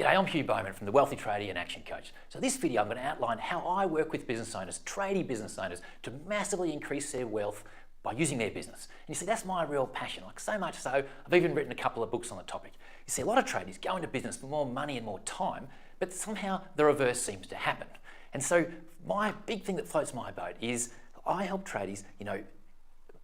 G'day, I'm Hugh Bowman from the Wealthy Tradie and Action Coach. So this video I'm going to outline how I work with business owners, tradie business owners, to massively increase their wealth by using their business. And you see, that's my real passion, like so much so, I've even written a couple of books on the topic. You see, a lot of tradies go into business for more money and more time, but somehow the reverse seems to happen. And so my big thing that floats my boat is I help tradies,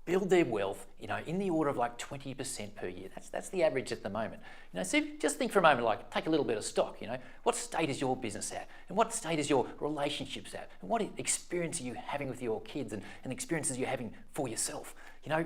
build their wealth, in the order of like 20% per year. That's the average at the moment. So just think for a moment, like take a little bit of stock. What state is your business at, and what state is your relationships at, and what experience are you having with your kids, and experiences you're having for yourself. Are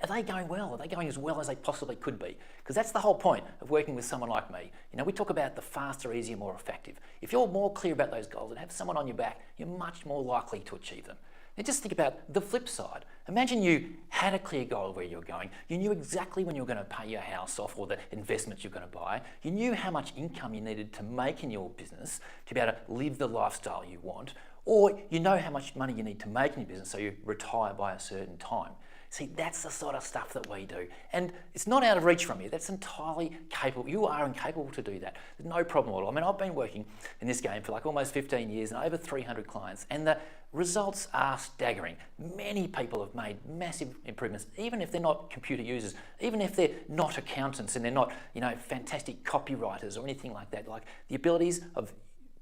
they going well? Are they going as well as they possibly could be? Because that's the whole point of working with someone like me. We talk about the faster, easier, more effective. If you're more clear about those goals and have someone on your back, you're much more likely to achieve them. Now just think about the flip side. Imagine you had a clear goal of where you're going. You knew exactly when you were going to pay your house off or the investments you're going to buy. You knew how much income you needed to make in your business to be able to live the lifestyle you want. Or you know how much money you need to make in your business so you retire by a certain time. See, that's the sort of stuff that we do. And it's not out of reach from you. That's entirely capable. You are incapable to do that. There's no problem at all. I mean, I've been working in this game for like almost 15 years and over 300 clients, and the results are staggering. Many people have made massive improvements, even if they're not computer users, even if they're not accountants and they're not, fantastic copywriters or anything like that. Like the abilities of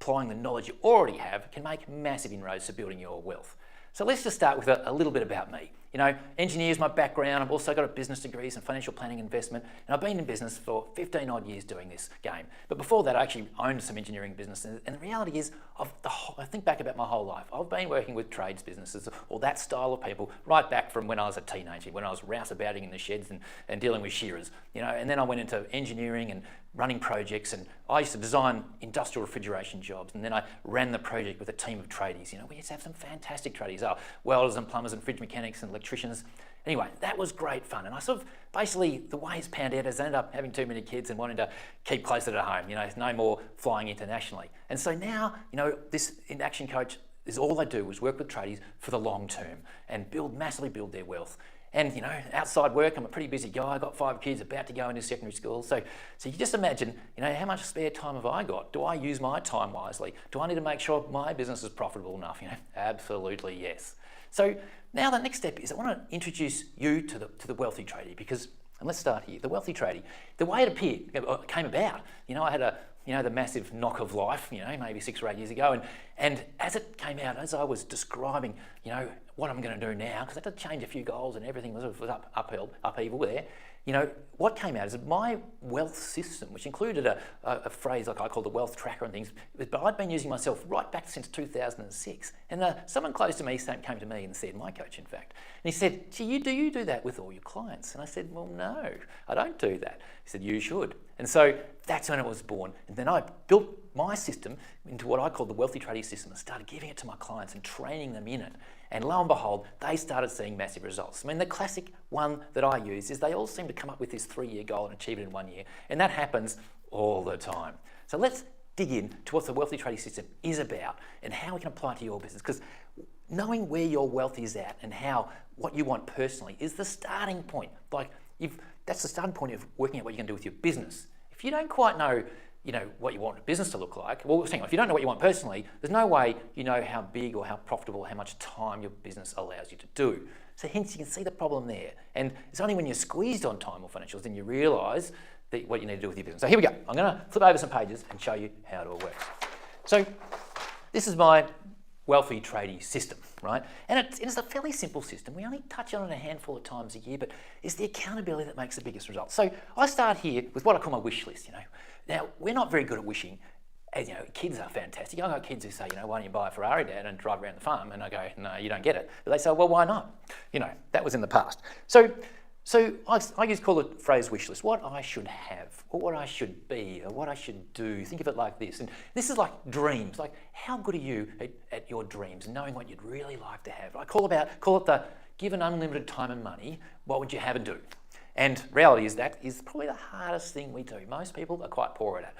applying the knowledge you already have can make massive inroads to building your wealth. So let's just start with a little bit about me. Engineer's my background. I've also got a business degrees in financial planning and investment, and I've been in business for 15 odd years doing this game. But before that, I actually owned some engineering businesses, and the reality is, I think back about my whole life, I've been working with trades businesses, or that style of people, right back from when I was a teenager, when I was rouseabouting in the sheds and dealing with shearers, and then I went into engineering and running projects, and I used to design industrial refrigeration jobs, and then I ran the project with a team of tradies. We used to have some fantastic tradies, welders and plumbers and fridge mechanics and electricians. Anyway, that was great fun, and I sort of, basically, the way it's panned out is I ended up having too many kids and wanting to keep closer to home, no more flying internationally. And so now, this in Action Coach is all I do is work with tradies for the long term and massively build their wealth. And outside work, I'm a pretty busy guy. I've got 5 kids about to go into secondary school. So you just imagine, how much spare time have I got? Do I use my time wisely? Do I need to make sure my business is profitable enough? Absolutely yes. So now the next step is I want to introduce you to the wealthy tradie, because, and let's start here, the wealthy tradie, the way it came about, I had the massive knock of life, maybe 6 or 8 years ago, and as it came out, as I was describing, what I'm going to do now, because I had to change a few goals and everything was upheaval there. What came out is that my wealth system, which included a phrase like I call the wealth tracker and things, but I'd been using myself right back since 2006. And someone close to me came to me and said, my coach in fact, and he said, gee, do you do that with all your clients? And I said, well, no, I don't do that. He said, you should. And so that's when it was born. And then I built my system into what I call the Wealthy Tradie System and started giving it to my clients and training them in it. And lo and behold, they started seeing massive results. I mean, the classic one that I use is they all seem to come up with this 3-year goal and achieve it in 1 year. And that happens all the time. So let's dig in to what the Wealthy Tradie System is about and how we can apply it to your business. Because knowing where your wealth is at and what you want personally is the starting point. That's the starting point of working out what you're going to do with your business. If you don't quite know what you want a business to look like, well, hang on, if you don't know what you want personally, there's no way you know how big or how profitable, how much time your business allows you to do. So hence you can see the problem there. And it's only when you're squeezed on time or financials then you realise what you need to do with your business. So here we go. I'm going to flip over some pages and show you how it all works. So this is my Wealthy Tradie System, right? And it's a fairly simple system. We only touch on it a handful of times a year, but it's the accountability that makes the biggest results. So I start here with what I call my wish list, Now, we're not very good at wishing. As kids are fantastic. I've got kids who say, why don't you buy a Ferrari, Dad, and drive around the farm? And I go, no, you don't get it. But they say, well, why not? That was in the past. So I just call it phrase wish list. What I should have, or what I should be, or what I should do. Think of it like this. And this is like dreams. Like, how good are you at your dreams, knowing what you'd really like to have? I call it the given unlimited time and money, what would you have and do? And reality is that is probably the hardest thing we do. Most people are quite poor at it.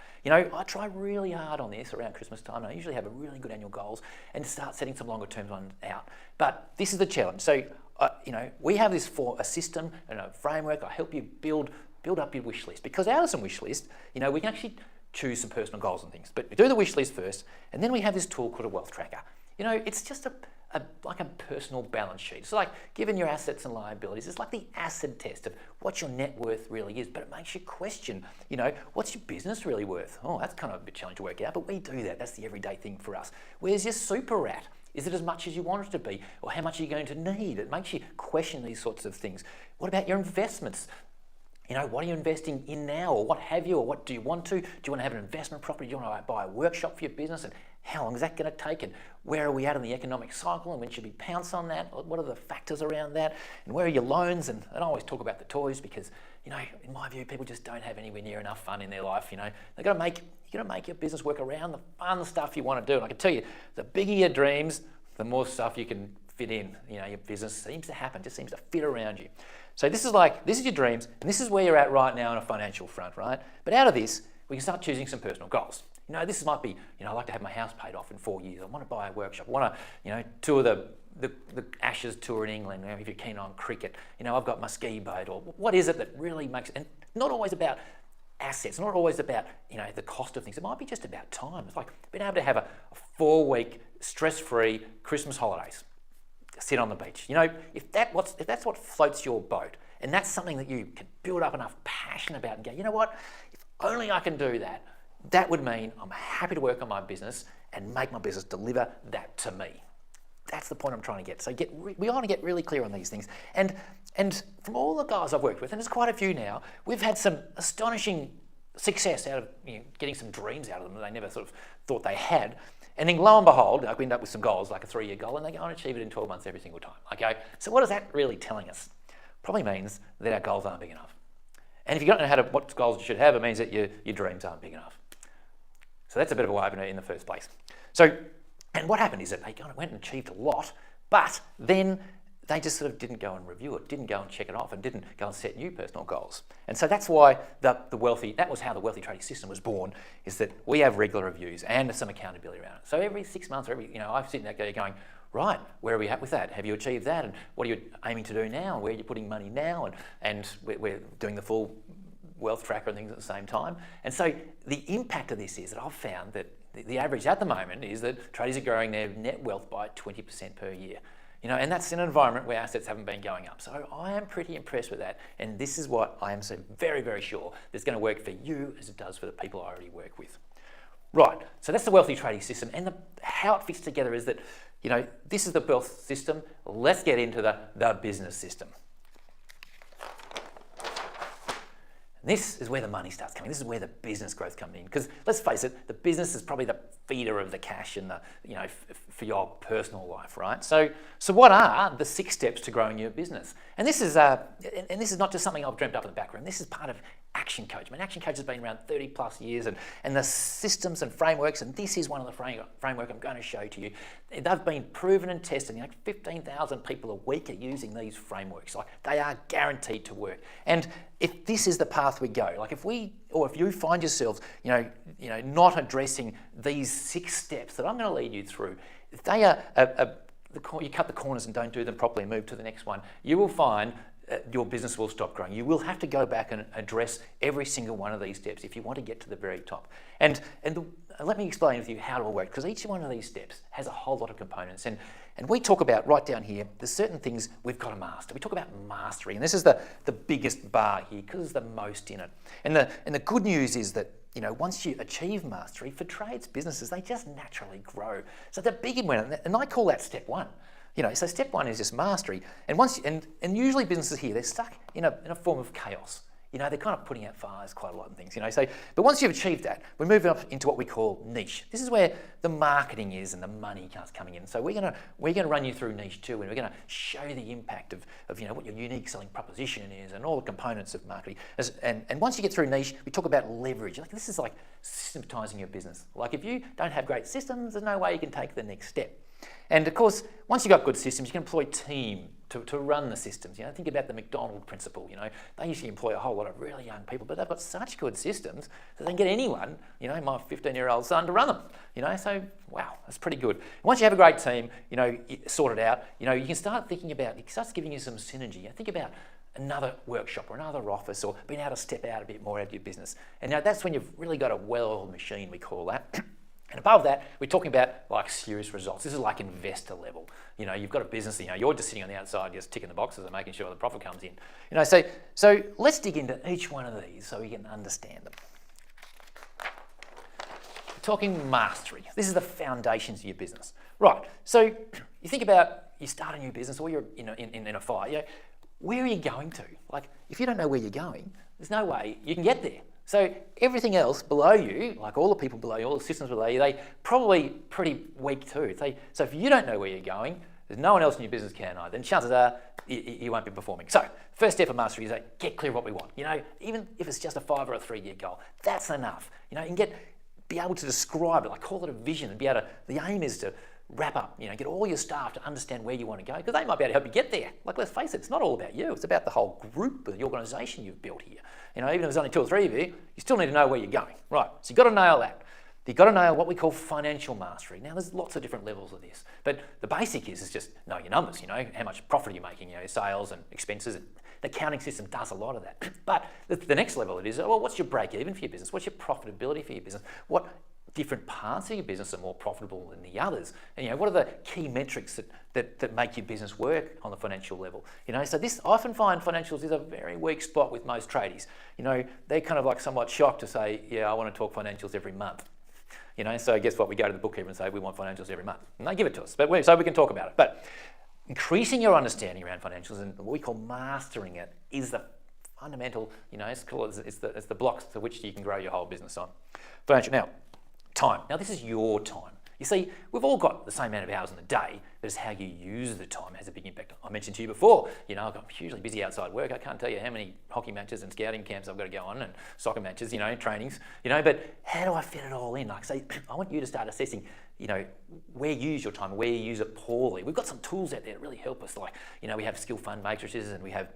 I try really hard on this around Christmas time, and I usually have a really good annual goals and start setting some longer term ones out. But this is the challenge. So, we have this for a system and a framework. I help you build up your wish list, because out of some wish list, we can actually choose some personal goals and things. But we do the wish list first, and then we have this tool called a wealth tracker. You know, it's just like a personal balance sheet. It's like given your assets and liabilities, it's like the acid test of what your net worth really is, but it makes you question, you know, what's your business really worth? Oh, that's kind of a bit challenging to work out, but we do that. That's the everyday thing for us. Where's your super at? Is it as much as you want it to be? Or how much are you going to need? It makes you question these sorts of things. What about your investments? You know, what are you investing in now, or what have you, or what do you want to? Do you want to have an investment property? Do you want to buy a workshop for your business? And how long is that going to take? And where are we at in the economic cycle? And when should we pounce on that? What are the factors around that? And where are your loans? And I always talk about the toys because, you know, in my view, people just don't have anywhere near enough fun in their life. You know, you got to make your business work around the fun stuff you want to do. And I can tell you, the bigger your dreams, the more stuff you can fit in. You know, your business seems to happen, just seems to fit around you. So this is your dreams, and this is where you're at right now on a financial front, right? But out of this, we can start choosing some personal goals. You know, this might be, you know, I'd like to have my house paid off in 4 years. I want to buy a workshop. I want to, you know, tour the Ashes tour in England, you know, if you're keen on cricket. You know, I've got my ski boat, or what is it that really makes, and not always about assets, not always about, you know, the cost of things. It might be just about time. It's like being able to have a 4-week stress-free Christmas holidays. Sit on the beach. You know, if that's what floats your boat, and that's something that you can build up enough passion about and go, you know what, if only I can do that, that would mean I'm happy to work on my business and make my business deliver that to me. That's the point I'm trying to get. So we want to get really clear on these things. And from all the guys I've worked with, and there's quite a few now, we've had some astonishing success out of, you know, getting some dreams out of them that they never sort of thought they had. And then lo and behold, like, we end up with some goals, like a 3-year goal, and they go and achieve it in 12 months every single time. Okay, so what is that really telling us? Probably means that our goals aren't big enough. And if you don't know what goals you should have, it means that your dreams aren't big enough. So that's a bit of a eye opener in the first place. So, and what happened is that they kind of went and achieved a lot, but then they just sort of didn't go and review it, didn't go and check it off, and didn't go and set new personal goals. And so that's why that was how the Wealthy Tradie System was born, is that we have regular reviews and some accountability around it. So every 6 months, or I'm sitting there going, right, where are we at with that? Have you achieved that? And what are you aiming to do now? Where are you putting money now? And we're doing the full wealth tracker and things at the same time. And so the impact of this is that I've found that the average at the moment is that tradies are growing their net wealth by 20% per year. You know, and that's in an environment where assets haven't been going up. So I am pretty impressed with that. And this is what I am so very, very sure that's going to work for you as it does for the people I already work with. Right, so that's the Wealthy Tradie System. And how it fits together is that, you know, this is the wealth system. Let's get into the business system. This is where the money starts coming. This is where the business growth comes in. Because let's face it, the business is probably the feeder of the cash and for your personal life, right? So what are the 6 steps to growing your business? And this is not just something I've dreamt up in the background. This is part of ActionCOACH. I mean, ActionCOACH has been around 30 plus years, and the systems and frameworks, and this is one of the framework I'm going to show to you. They've been proven and tested. 15,000 people a week are using these frameworks. Like, they are guaranteed to work. And if this is the path we go, like if you find yourselves, not addressing these 6 steps that I'm going to lead you through, if they are you cut the corners and don't do them properly and move to the next one, you will find your business will stop growing. You will have to go back and address every single one of these steps if you want to get to the very top. And let me explain with you how it will work, because each one of these steps has a whole lot of components. And we talk about, right down here, there's certain things we've got to master. We talk about mastery, and this is the biggest bar here because there's the most in it. And the good news is that, once you achieve mastery, for trades, businesses, they just naturally grow. So the big one, and I call that step 1. So step 1 is just mastery. And usually businesses here, they're stuck in a form of chaos. They're kind of putting out fires quite a lot and things, but once you've achieved that, we move up into what we call niche. This is where the marketing is and the money starts coming in. So we're gonna run you through niche 2, and we're gonna show you the impact of what your unique selling proposition is and all the components of marketing. And once you get through niche, we talk about leverage. This is like systematizing your business. Like, if you don't have great systems, there's no way you can take the next step. And of course, once you've got good systems, you can employ a team to run the systems. Think about the McDonald's principle. They usually employ a whole lot of really young people, but they've got such good systems that they can get anyone, my 15-year-old son, to run them. So wow, that's pretty good. Once you have a great team, sorted out, you can start thinking about, it starts giving you some synergy. Think about another workshop or another office, or being able to step out a bit more out of your business. And that's when you've really got a well-oiled machine, we call that. And above that, we're talking about like serious results. This is like investor level. You've got a business, you're just sitting on the outside, just ticking the boxes and making sure the profit comes in. So let's dig into each one of these so we can understand them. We're talking mastery. This is the foundations of your business. Right, so you think about, you start a new business or you're in a fire, where are you going to? Like, if you don't know where you're going, there's no way you can get there. So everything else below you, like all the people below you, all the systems below you, they probably pretty weak too. So if you don't know where you're going, there's no one else in your business can either, then chances are you won't be performing. So first step of mastery is get clear of what we want. Even if it's just a 5 or a 3 year goal, that's enough. You can be able to describe it, like call it a vision, and the aim is to wrap up, get all your staff to understand where you want to go, because they might be able to help you get there. Like, let's face it, it's not all about you, it's about the whole group, the organisation you've built here. Even if there's only 2 or 3 of you, you still need to know where you're going. Right, so you've got to nail that. You've got to nail what we call financial mastery. Now, there's lots of different levels of this, but the basic is just know your numbers, how much profit you're making, sales and expenses. And the accounting system does a lot of that. But the next level it is, well, what's your break even for your business? What's your profitability for your business? What different parts of your business are more profitable than the others? And what are the key metrics that make your business work on the financial level? So this, I often find financials is a very weak spot with most tradies. They're kind of like somewhat shocked to say, yeah, I want to talk financials every month. So guess what? We go to the bookkeeper and say, we want financials every month. And they give it to us, so we can talk about it. But increasing your understanding around financials and what we call mastering it is the fundamental, it's the blocks to which you can grow your whole business on. Financial. Now, time. Now, this is your time. You see, we've all got the same amount of hours in the day, but it's how you use the time has a big impact. I mentioned to you before, I've got hugely busy outside work. I can't tell you how many hockey matches and scouting camps I've got to go on, and soccer matches, trainings, but how do I fit it all in? Like, say, I want you to start assessing, where you use your time, where you use it poorly. We've got some tools out there that really help us, like, we have skill fund matrices, and we have,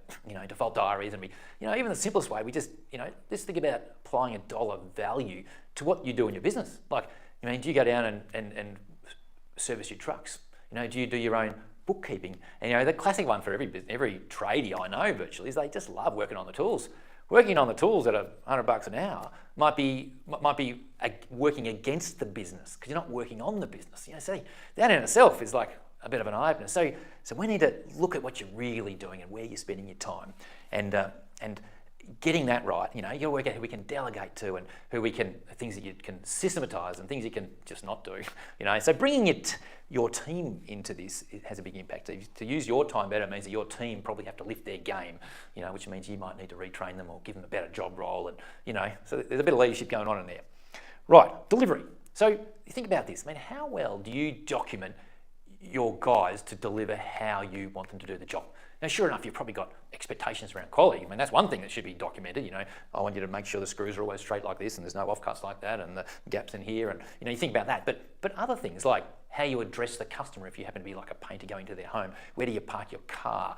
default diaries, and we, even the simplest way, we just think about applying a dollar value to what you do in your business. Like, do you go down and service your trucks? Do you do your own bookkeeping? And the classic one for every tradie I know virtually is they just love working on the tools. Working on the tools at $100 an hour might be working against the business because you're not working on the business. See, that in itself is like a bit of an eye opener. So we need to look at what you're really doing and where you're spending your time, and getting that right. You got to work out who we can delegate to and things that you can systematise and things you can just not do. So bringing your team into this, it has a big impact. To use your time better means that your team probably have to lift their game, which means you might need to retrain them or give them a better job role, and so there's a bit of leadership going on in there. Right, delivery. So you think about this. How well do you document your guys to deliver how you want them to do the job? Now, sure enough, you've probably got expectations around quality. That's one thing that should be documented. I want you to make sure the screws are always straight like this, and there's no offcuts like that, and the gaps in here, and you think about that. But other things like how you address the customer if you happen to be like a painter going to their home. Where do you park your car?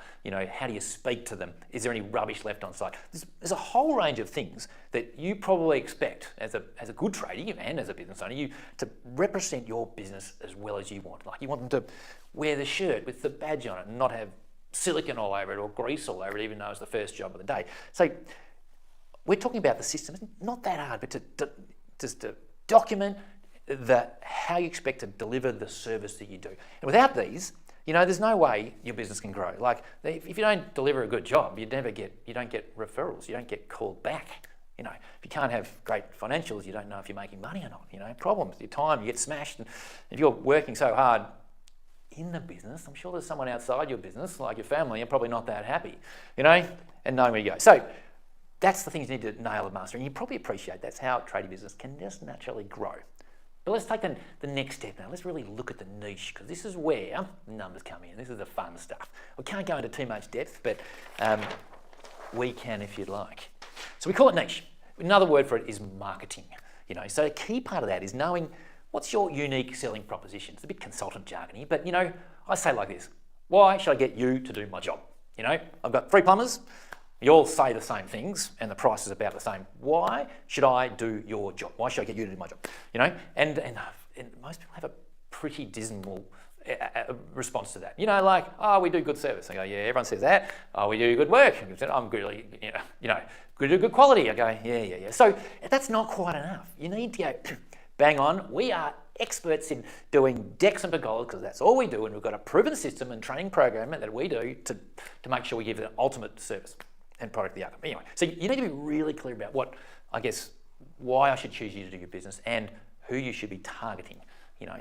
How do you speak to them? Is there any rubbish left on site? There's a whole range of things that you probably expect as a good tradie and as a business owner, you to represent your business as well as you want. Like, you want them to wear the shirt with the badge on it and not have silicone all over it or grease all over it, even though it's the first job of the day. So we're talking about the system. It's not that hard, but to document how you expect to deliver the service that you do. And without these, there's no way your business can grow. Like, if you don't deliver a good job, you don't get referrals, you don't get called back. If you can't have great financials, you don't know if you're making money or not. Problems, your time, you get smashed. And if you're working so hard in the business, I'm sure there's someone outside your business, like your family, you're probably not that happy, and knowing where you go. So that's the things you need to nail and master, and you probably appreciate that's how tradie business can just naturally grow. But let's take the next step now. Let's really look at the niche, because this is where numbers come in. This is the fun stuff. We can't go into too much depth, but we can if you'd like. So we call it niche. Another word for it is marketing. So a key part of that is knowing what's your unique selling proposition. It's a bit consultant jargony, but I say it like this: why should I get you to do my job? I've got 3 plumbers. You all say the same things, and the price is about the same. Why should I do your job? Why should I get you to do my job? And most people have a pretty dismal response to that. You know, like, oh, we do good service. I go, yeah, everyone says that. Oh, we do good work. I'm really, we do good quality. I go, yeah. So that's not quite enough. You need to go, bang on. We are experts in doing decks and pergolas because that's all we do, and we've got a proven system and training program that we do to make sure we give the ultimate service and product the outcome. Anyway, so you need to be really clear about why I should choose you to do your business and who you should be targeting.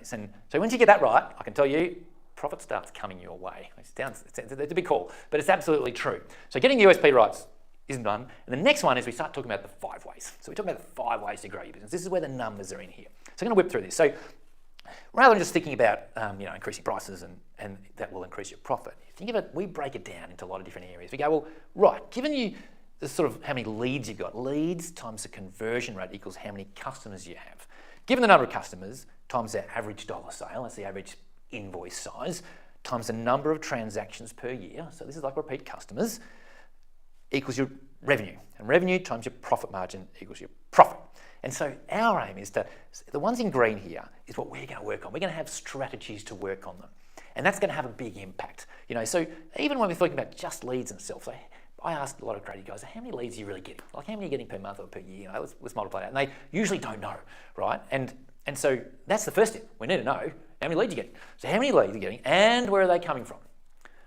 So once you get that right, I can tell you, profit starts coming your way. It's a big call, but it's absolutely true. So getting the USP right isn't done. And the next one is we start talking about the 5 ways. So we talk about the 5 ways to grow your business. This is where the numbers are in here. So I'm going to whip through this. So rather than just thinking about increasing prices and that will increase your profit, think of it, we break it down into a lot of different areas. We go, well, right, given you the sort of how many leads you've got, leads times the conversion rate equals how many customers you have. Given the number of customers times their average dollar sale, that's the average invoice size, times the number of transactions per year, so this is like repeat customers, equals your revenue. And revenue times your profit margin equals your profit. And so our aim is the ones in green here is what we're going to work on. We're going to have strategies to work on them. And that's going to have a big impact. So even when we're talking about just leads themselves, I asked a lot of tradie guys, how many leads are you really getting? Like how many are you getting per month or per year? Let's multiply that. And they usually don't know, right? And so that's the first step. We need to know how many leads you're getting. So how many leads are you getting and where are they coming from?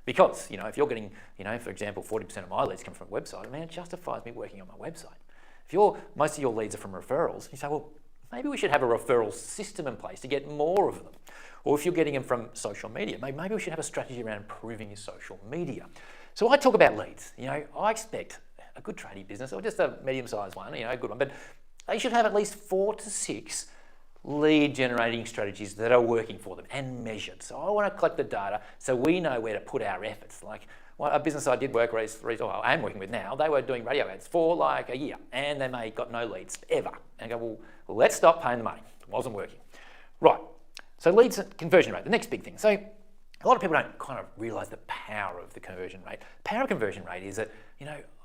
Because, if you're getting, for example, 40% of my leads come from a website, it justifies me working on my website. If most of your leads are from referrals, you say, well, maybe we should have a referral system in place to get more of them. Or if you're getting them from social media, maybe we should have a strategy around improving your social media. So I talk about leads. I expect a good tradie business, or just a medium-sized one, a good one, but they should have at least 4 to 6 lead generating strategies that are working for them and measured. So I want to collect the data so we know where to put our efforts. Like a business I did work with, I am working with now, they were doing radio ads for like a year and they got no leads ever. And I go, well, let's stop paying the money. It wasn't working. Right. So leads and conversion rate, the next big thing. So a lot of people don't kind of realise the power of the conversion rate. The power of conversion rate is that,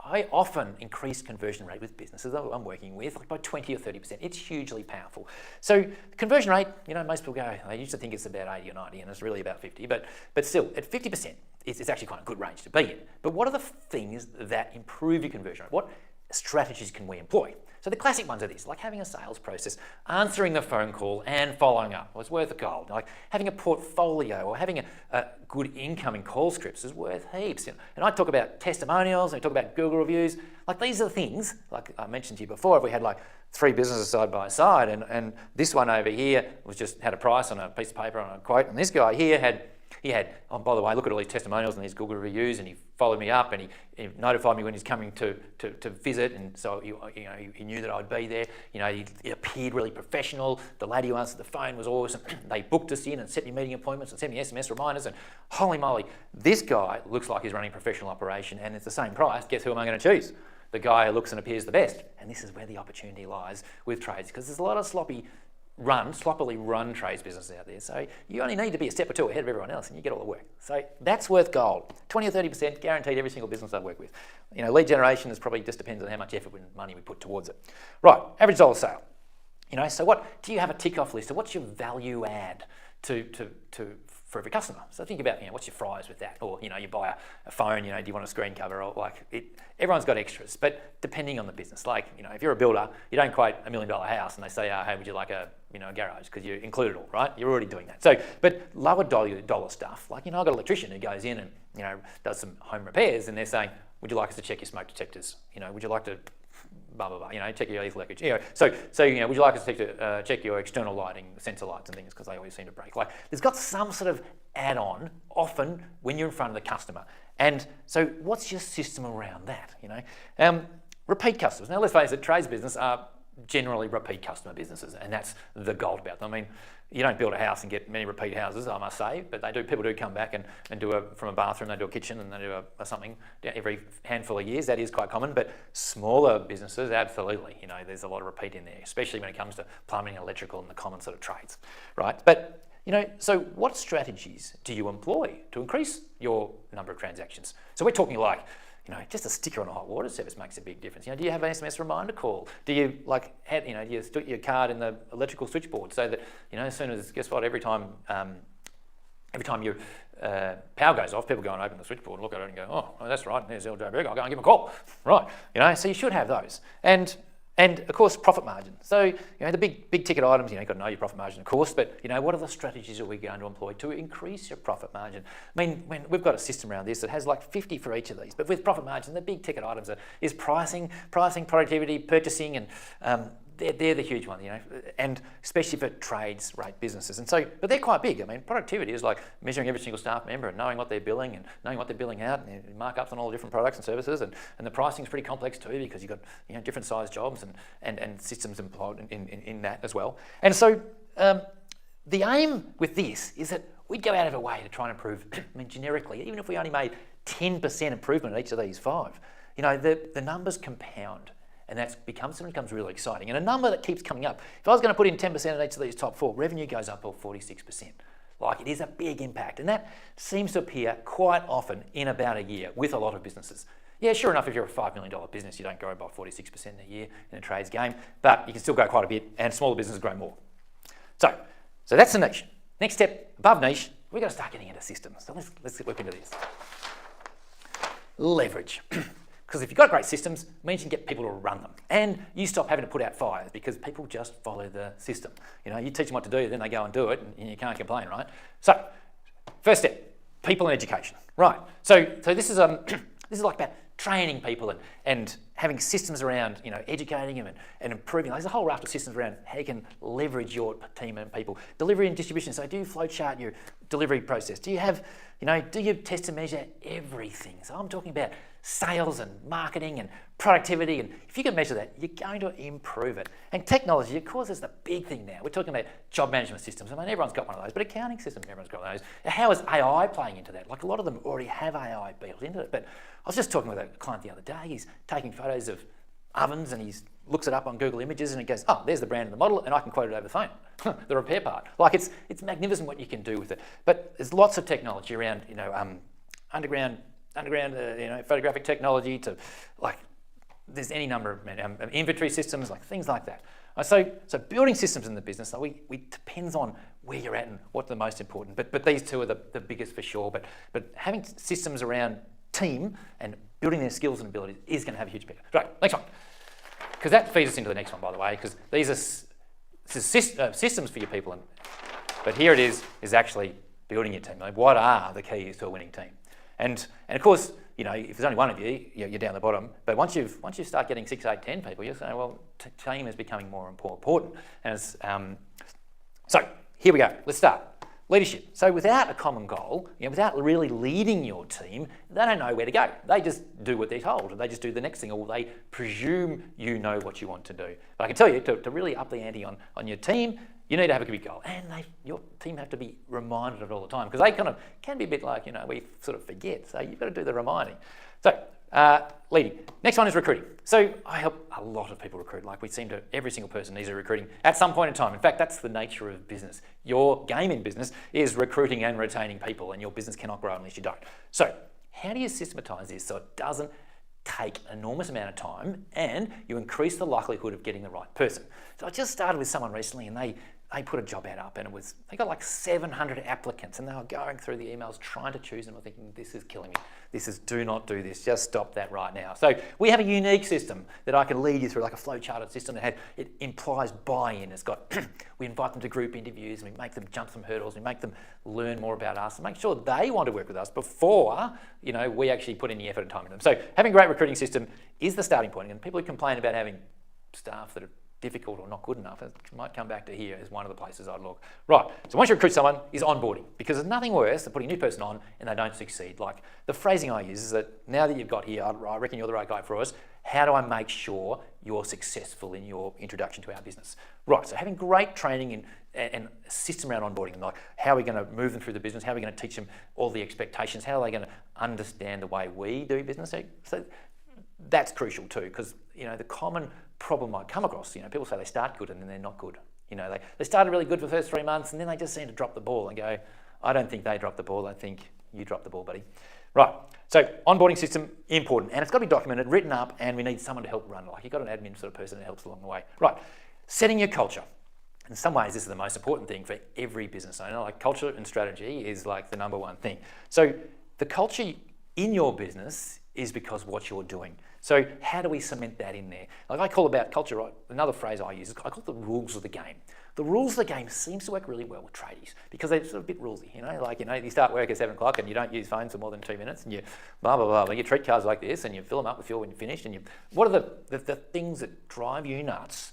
I often increase conversion rate with businesses that I'm working with, like by 20 or 30%. It's hugely powerful. So conversion rate, most people go, they used to think it's about 80 or 90 and it's really about 50, but still at 50%, it's actually quite a good range to be in. But what are the things that improve your conversion rate? What strategies can we employ? So the classic ones are this, like having a sales process, answering the phone call and following up was worth a gold. Like having a portfolio or having a good incoming call scripts is worth heaps. And I talk about testimonials, I talk about Google reviews. Like these are the things, like I mentioned to you before, if we had like 3 businesses side by side and this one over here had a price on a piece of paper on a quote, and this guy here had, oh, by the way, look at all these testimonials and these Google reviews, and he followed me up and he notified me when he's coming to visit, and so he knew that I'd be there. He appeared really professional. The lady who answered the phone was awesome. They booked us in and set me meeting appointments and sent me SMS reminders, and holy moly, this guy looks like he's running a professional operation and it's the same price. Guess who am I going to choose? The guy who looks and appears the best. And this is where the opportunity lies with trades, because there's a lot of sloppily run trades businesses out there. So you only need to be a step or 2 ahead of everyone else and you get all the work. So that's worth gold. 20 or 30% guaranteed every single business I work with. Lead generation is probably just depends on how much effort and money we put towards it. Right, average dollar sale. So what do you have a tick off list of what's your value add for every customer? So think about, what's your fries with that? Or, you buy a phone, do you want a screen cover? Or everyone's got extras, but depending on the business. Like, if you're a builder, you don't quote $1 million house and they say, hey, would you like a garage? Because you include it all, right? You're already doing that. So, but lower dollar stuff, like, I've got an electrician who goes in and, does some home repairs and they're saying, would you like us to check your smoke detectors? Would you like to blah, blah, blah, check your leakage. So would you like us to check your external lighting, sensor lights and things, because they always seem to break. Like, there's got some sort of add-on often when you're in front of the customer. And so what's your system around that, Repeat customers. Now, let's face it, trades business are generally repeat customer businesses, and that's the gold about them. You don't build a house and get many repeat houses, I must say, but people do come back and do from a bathroom, they do a kitchen and they do a something every handful of years. That is quite common, but smaller businesses, absolutely. There's a lot of repeat in there, especially when it comes to plumbing, electrical and the common sort of trades, right? But, so what strategies do you employ to increase your number of transactions? So we're talking like, just a sticker on a hot water service makes a big difference. Do you have an SMS reminder call? Do you do you stick your card in the electrical switchboard so that, as soon as, guess what, every time every time your power goes off, people go and open the switchboard and look at it and go, oh, that's right, there's LJ Berg, I'll go and give him a call. Right, so you should have those. And of course, profit margin. So, the big ticket items, you've got to know your profit margin, of course, but, what are the strategies that we're going to employ to increase your profit margin? I mean, when we've got a system around this that has like 50 for each of these, but with profit margin, the big ticket items is pricing, productivity, purchasing, and they're the huge one, and especially for trades rate businesses. And so, but they're quite big. I mean, productivity is like measuring every single staff member and knowing what they're billing and knowing what they're billing out and markups on all the different products and services. And the pricing is pretty complex too, because you've got different size jobs and systems employed in that as well. And so the aim with this is that we'd go out of our way to try and improve, generically, even if we only made 10% improvement in each of these 5, the numbers compound. And that becomes really exciting. And a number that keeps coming up, if I was going to put in 10% in each of these top 4, revenue goes up by 46%. Like, it is a big impact. And that seems to appear quite often in about a year with a lot of businesses. Yeah, sure enough, if you're a $5 million business, you don't grow by 46% in a year in a trades game, but you can still grow quite a bit, and smaller businesses grow more. So that's the niche. Next step, above niche, we're going to start getting into systems. So let's look into this. Leverage. Because if you've got great systems, it means you can get people to run them. And you stop having to put out fires because people just follow the system. You teach them what to do, then they go and do it, and you can't complain, right? So, first step, people and education. Right, so this is this is like about training people and having systems around, educating them and improving. There's a whole raft of systems around how you can leverage your team and people. Delivery and distribution, so do you flowchart your delivery process? Do you have, do you test and measure everything? So I'm talking about sales and marketing and productivity, and if you can measure that, you're going to improve it. And technology, of course, is the big thing now. We're talking about job management systems. I mean, everyone's got one of those, but accounting systems, everyone's got one of those. How is AI playing into that? Like, a lot of them already have AI built into it, but I was just talking with a client the other day. He's taking photos of ovens and he looks it up on Google Images and he goes, oh, there's the brand and the model, and I can quote it over the phone, the repair part. Like, it's magnificent what you can do with it. But there's lots of technology around, underground photographic technology to, like, there's any number of inventory systems, like things like that. So building systems in the business, we depends on where you're at and what's the most important. But these two are the biggest for sure. But having systems around team and building their skills and abilities is going to have a huge impact. Right, next one. Because that feeds us into the next one, by the way, because these are systems for your people. But here it is actually building your team. Like, what are the keys to a winning team? And of course, if there's only one of you, you're down the bottom. But once you start getting 6, 8, 10 people, you're saying, well, team is becoming more important. And so here we go. Let's start. Leadership. So without a common goal, without really leading your team, they don't know where to go. They just do what they're told. They just do the next thing, or they presume you know what you want to do. But I can tell you, to really up the ante on your team, you need to have a big goal, and your team have to be reminded of it all the time, because they kind of can be a bit like, we sort of forget. So you've got to do the reminding. So leading. Next one is recruiting. So I help a lot of people recruit. Like, we seem to, every single person needs a recruiting at some point in time. In fact, that's the nature of business. Your game in business is recruiting and retaining people, and your business cannot grow unless you don't. So how do you systematize this so it doesn't take an enormous amount of time and you increase the likelihood of getting the right person? So I just started with someone recently, and they put a job ad up, and they got like 700 applicants, and they were going through the emails trying to choose them. I'm thinking, this is killing me. Do not do this. Just stop that right now. So we have a unique system that I can lead you through, like a flow-charted system that it implies buy-in. It's got, we invite them to group interviews, and we make them jump some hurdles, we make them learn more about us, and make sure they want to work with us before, we actually put any effort and time in them. So having a great recruiting system is the starting point. And people who complain about having staff that are difficult or not good enough, it might come back to here as one of the places I'd look. Right, so once you recruit someone, is onboarding, because there's nothing worse than putting a new person on and they don't succeed. Like, the phrasing I use is that now that you've got here, I reckon you're the right guy for us, how do I make sure you're successful in your introduction to our business? Right, so having great training and a system around onboarding, and like, how are we going to move them through the business, how are we going to teach them all the expectations, how are they going to understand the way we do business? So that's crucial too, because the common problem I come across, people say they start good and then they're not good. They started really good for the first 3 months, and then they just seem to drop the ball and go, I don't think they dropped the ball, I think you dropped the ball, buddy. Right, so onboarding system, important, and it's got to be documented, written up, and we need someone to help run it. Like, you've got an admin sort of person that helps along the way. Right, setting your culture. in some ways, this is the most important thing for every business owner. Like culture and strategy is like the number one thing. So the culture in your business is because what you're doing. So how do we cement that in there? Like I call about culture, right? Another phrase I use, I call it the rules of the game. The rules of the game seems to work really well with tradies because they're sort of a bit rulesy, you start work at 7 o'clock and you don't use phones for more than 2 minutes and you blah, blah, blah. You treat cards like this and you fill them up with fuel when you're finished what are the things that drive you nuts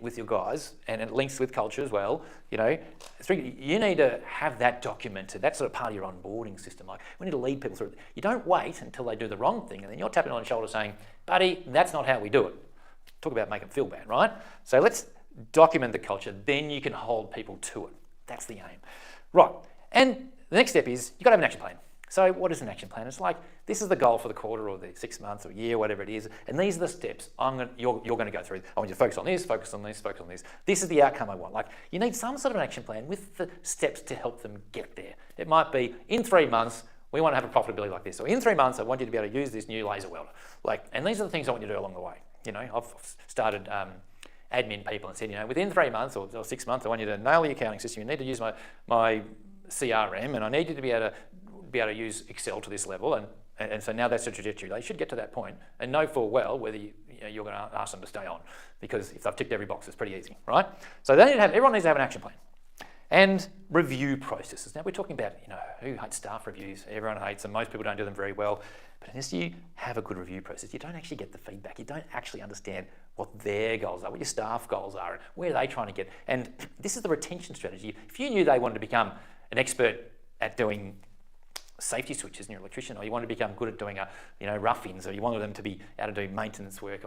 with your guys, and it links with culture as well, you need to have that documented. That's sort of part of your onboarding system. Like we need to lead people through it. You don't wait until they do the wrong thing and then you're tapping on the shoulder saying, buddy, that's not how we do it. Talk about make them feel bad, right? So let's document the culture, then you can hold people to it. That's the aim. Right, and the next step is you've got to have an action plan. So what is an action plan? It's like, this is the goal for the quarter or the 6 months or year, whatever it is, and these are the steps you're going to go through. I want you to focus on this, focus on this, focus on this. This is the outcome I want. Like, you need some sort of an action plan with the steps to help them get there. It might be, in 3 months, we want to have a profitability like this. Or in 3 months, I want you to be able to use this new laser welder. And these are the things I want you to do along the way. I've started admin people and said, within 3 months or 6 months, I want you to nail the accounting system. You need to use my CRM, and I need you to be able to use Excel to this level, and so now that's the trajectory. They should get to that point and know full well whether you're going to ask them to stay on, because if they've ticked every box, it's pretty easy, right? So everyone needs to have an action plan and review processes. Now we're talking about who hates staff reviews. Everyone hates them. Most people don't do them very well. But unless you have a good review process, you don't actually get the feedback. You don't actually understand what their goals are, what your staff goals are, and where they're trying to get. And this is the retention strategy. If you knew they wanted to become an expert at doing safety switches in your electrician, or you want to become good at doing rough-ins, or you wanted them to be able to do maintenance work,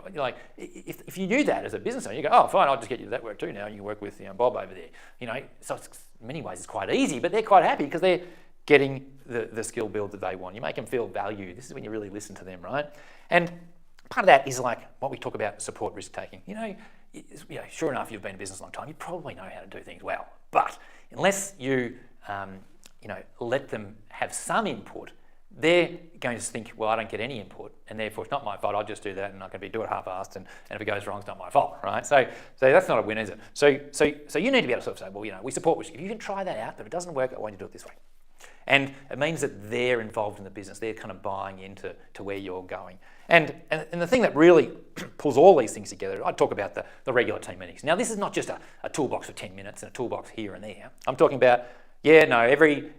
if you knew that as a business owner, you go, oh fine, I'll just get you to that work too now. You can work with Bob over there. So in many ways it's quite easy, but they're quite happy because they're getting the skill build that they want. You make them feel valued. This is when you really listen to them, right? And part of that is like what we talk about, support risk taking. Sure enough, you've been in business a long time, you probably know how to do things well, but unless you let them have some input, they're going to think, well, I don't get any input, and therefore it's not my fault. I'll just do that, and I can do it half-assed, and if it goes wrong, it's not my fault, right? So that's not a win, is it? So you need to be able to sort of say, well, we support risk. If you can try that out, but if it doesn't work, I want you to do it this way. And it means that they're involved in the business. They're kind of buying into where you're going. And the thing that really pulls all these things together, I talk about the regular team meetings. Now, this is not just a toolbox of 10 minutes and a toolbox here and there. I'm talking about, every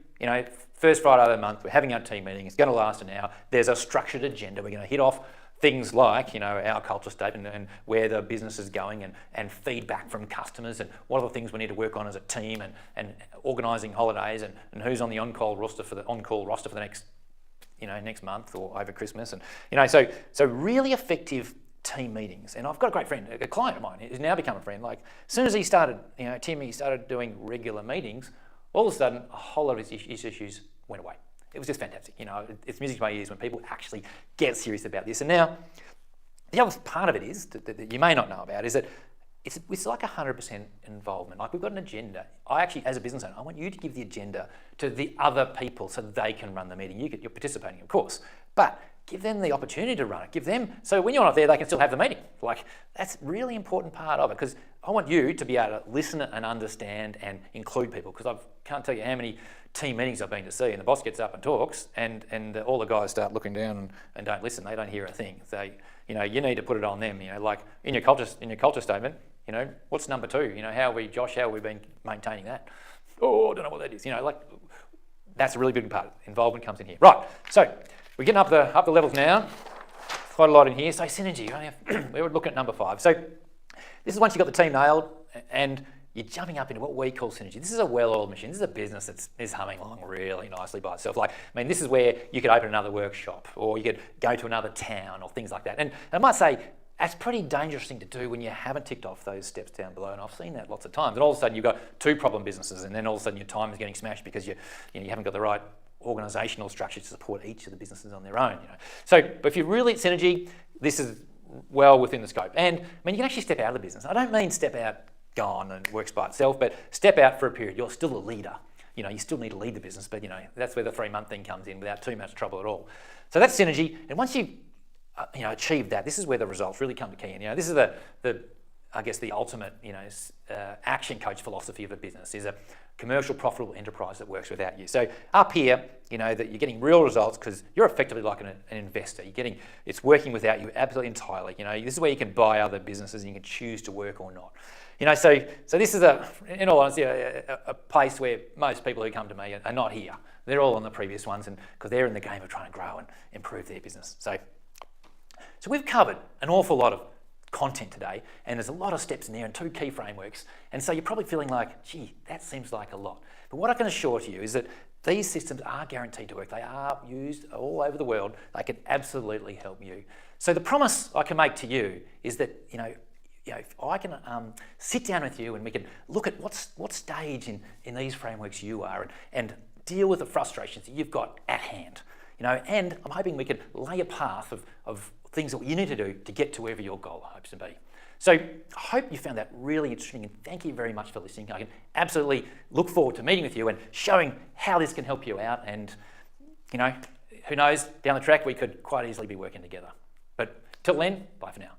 first Friday of the month, we're having our team meeting. It's going to last an hour. There's a structured agenda. We're going to hit off things like, our culture statement and where the business is going, and feedback from customers, and what are the things we need to work on as a team, and organising holidays, and who's on the on-call roster for the next, next month or over Christmas. And, so really effective team meetings. And I've got a great friend, a client of mine, who's now become a friend. Like, as soon as he started, he started doing regular meetings, all of a sudden, a whole lot of his issues went away. It was just fantastic. It's music to my ears when people actually get serious about this. And now, the other part of it is, that you may not know about, is that it's like 100% involvement. Like, we've got an agenda. I actually, as a business owner, I want you to give the agenda to the other people so they can run the meeting. You're participating, of course, but give them the opportunity to run it. So when you're not there, they can still have the meeting. Like, that's a really important part of it, because I want you to be able to listen and understand and include people, because I can't tell you how many team meetings I've been to see, and the boss gets up and talks, and all the guys start looking down and don't listen. They don't hear a thing. So, you need to put it on them. Like in your culture statement, what's number 2? How have we been maintaining that? Oh, I don't know what that is. That's a really big part. Involvement comes in here. Right. So we're getting up the levels now. Quite a lot in here. So synergy. We're looking at number 5. So this is once you've got the team nailed, and you're jumping up into what we call synergy. This is a well-oiled machine. This is a business that is humming along really nicely by itself. This is where you could open another workshop, or you could go to another town, or things like that. And I might say, that's a pretty dangerous thing to do when you haven't ticked off those steps down below. And I've seen that lots of times. And all of a sudden, you've got 2 problem businesses, and then all of a sudden, your time is getting smashed because you haven't got the right organisational structure to support each of the businesses on their own. So, but if you're really at synergy, this is well within the scope. And you can actually step out of the business. I don't mean step out, gone and works by itself, but step out for a period. You're still a leader. You still need to lead the business, but that's where the 3-month thing comes in without too much trouble at all. So that's synergy. And once you've achieved that, this is where the results really come to key. And this is the I guess, the ultimate, action coach philosophy of a business is a commercial, profitable enterprise that works without you. So up here, that you're getting real results because you're effectively like an investor. It's working without you absolutely entirely. This is where you can buy other businesses and you can choose to work or not. So this is in all honesty, a place where most people who come to me are not here. They're all on the previous ones, and because they're in the game of trying to grow and improve their business. So we've covered an awful lot of content today, and there's a lot of steps in there and 2 key frameworks. And so you're probably feeling like, gee, that seems like a lot. But what I can assure to you is that these systems are guaranteed to work. They are used all over the world. They can absolutely help you. So the promise I can make to you is that, if I can sit down with you and we can look at what stage in these frameworks you are and deal with the frustrations that you've got at hand. And I'm hoping we can lay a path of things that you need to do to get to wherever your goal hopes to be. So I hope you found that really interesting, and thank you very much for listening. I can absolutely look forward to meeting with you and showing how this can help you out. And, who knows, down the track we could quite easily be working together. But till then, bye for now.